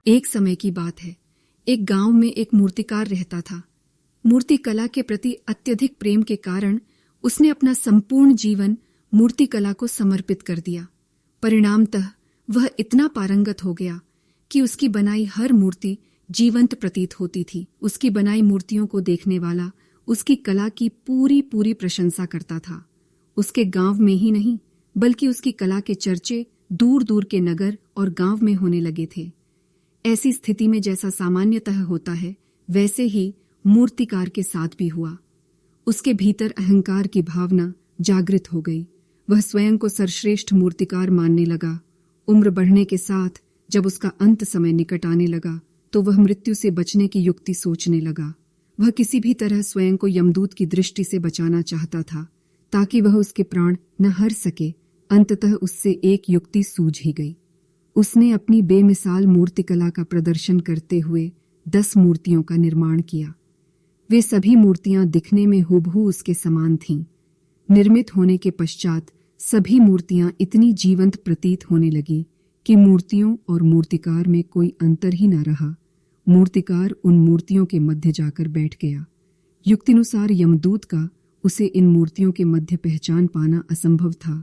एक समय की बात है। एक गांव में एक मूर्तिकार रहता था। मूर्ति कला के प्रति अत्यधिक प्रेम के कारण उसने अपना संपूर्ण जीवन मूर्ति कला को समर्पित कर दिया। परिणामतः वह इतना पारंगत हो गया कि उसकी बनाई हर मूर्ति जीवंत प्रतीत होती थी। उसकी बनाई मूर्तियों को देखने वाला उसकी कला की पूरी प्रशंसा करता था। उसके गांव में ही नहीं बल्कि उसकी कला के चर्चे दूर दूर के नगर और गांव में होने लगे थे। ऐसी स्थिति में जैसा सामान्यतः होता है वैसे ही मूर्तिकार के साथ भी हुआ। उसके भीतर अहंकार की भावना जागृत हो गई। वह स्वयं को सर्वश्रेष्ठ मूर्तिकार मानने लगा। उम्र बढ़ने के साथ जब उसका अंत समय निकट आने लगा तो वह मृत्यु से बचने की युक्ति सोचने लगा। वह किसी भी तरह स्वयं को यमदूत की दृष्टि से बचाना चाहता था ताकि वह उसके प्राण न हर सके। अंततः उससे एक युक्ति सूझ ही गई। उसने अपनी बेमिसाल मूर्तिकला का प्रदर्शन करते हुए 10 मूर्तियों का निर्माण किया। वे सभी मूर्तियां दिखने में हूबहू उसके समान थीं। निर्मित होने के पश्चात सभी मूर्तियां इतनी जीवंत प्रतीत होने लगी कि मूर्तियों और मूर्तिकार में कोई अंतर ही न रहा। मूर्तिकार उन मूर्तियों के मध्य जाकर बैठ गया। युक्तिनुसार यमदूत का उसे इन मूर्तियों के मध्य पहचान पाना असंभव था।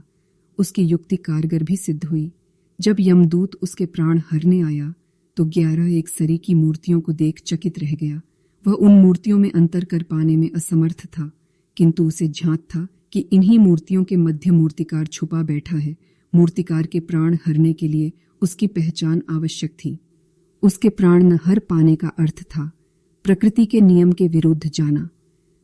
उसकी युक्ति कारगर भी सिद्ध हुई। जब यमदूत उसके प्राण हरने आया तो 11 एक सरी की मूर्तियों को देख चकित रह गया। वह उन मूर्तियों में अंतर कर पाने में असमर्थ था, किंतु उसे झांक था कि इन्हीं मूर्तियों के मध्य मूर्तिकार छुपा बैठा है। मूर्तिकार के प्राण हरने के लिए उसकी पहचान आवश्यक थी। उसके प्राण न हर पाने का अर्थ था प्रकृति के नियम के विरुद्ध जाना।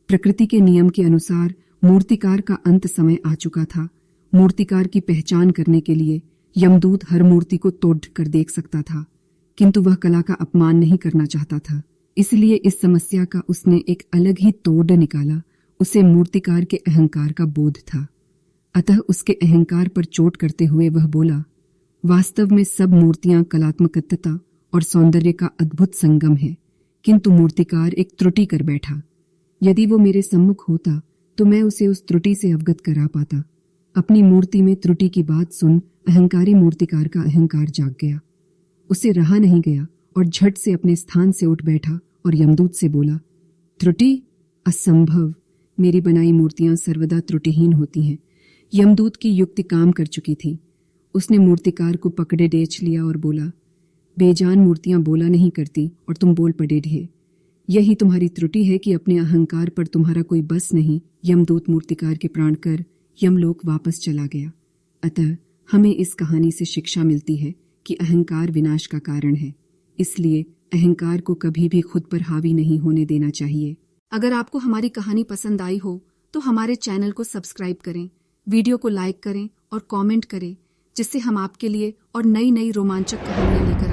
प्रकृति के नियम के अनुसार मूर्तिकार का अंत समय आ चुका था। मूर्तिकार की पहचान करने के लिए यमदूत हर मूर्ति को तोड़ कर देख सकता था, किंतु वह कला का अपमान नहीं करना चाहता था। इसलिए इस समस्या का उसने एक अलग ही तोड़ निकाला। उसे मूर्तिकार के अहंकार का बोध था। अतः उसके अहंकार पर चोट करते हुए वह बोला, वास्तव में सब मूर्तियां कलात्मकता और सौंदर्य का अद्भुत संगम है, किंतु मूर्तिकार एक त्रुटि कर बैठा। यदि वो मेरे सम्मुख होता तो मैं उसे उस त्रुटि से अवगत करा पाता। अपनी मूर्ति में त्रुटि की बात सुन अहंकारी मूर्तिकार का अहंकार जाग गया। उसे रहा नहीं गया और झट से अपने स्थान से उठ बैठा और यमदूत से बोला, त्रुटि? असंभव। मेरी बनाई मूर्तियां सर्वदा त्रुटिहीन होती हैं। यमदूत की युक्ति काम कर चुकी थी। उसने मूर्तिकार को पकड़े डेच लिया और बोला, बेजान मूर्तियां बोला नहीं करती और तुम बोल पड़े ढे। यही तुम्हारी त्रुटि है कि अपने अहंकार पर तुम्हारा कोई बस नहीं। यमदूत मूर्तिकार के प्राण कर यमलोक वापस चला गया। अतः हमें इस कहानी से शिक्षा मिलती है कि अहंकार विनाश का कारण है। इसलिए अहंकार को कभी भी खुद पर हावी नहीं होने देना चाहिए। अगर आपको हमारी कहानी पसंद आई हो तो हमारे चैनल को सब्सक्राइब करें, वीडियो को लाइक करें और कमेंट करें, जिससे हम आपके लिए और नई रोमांचक कहानियां लेकर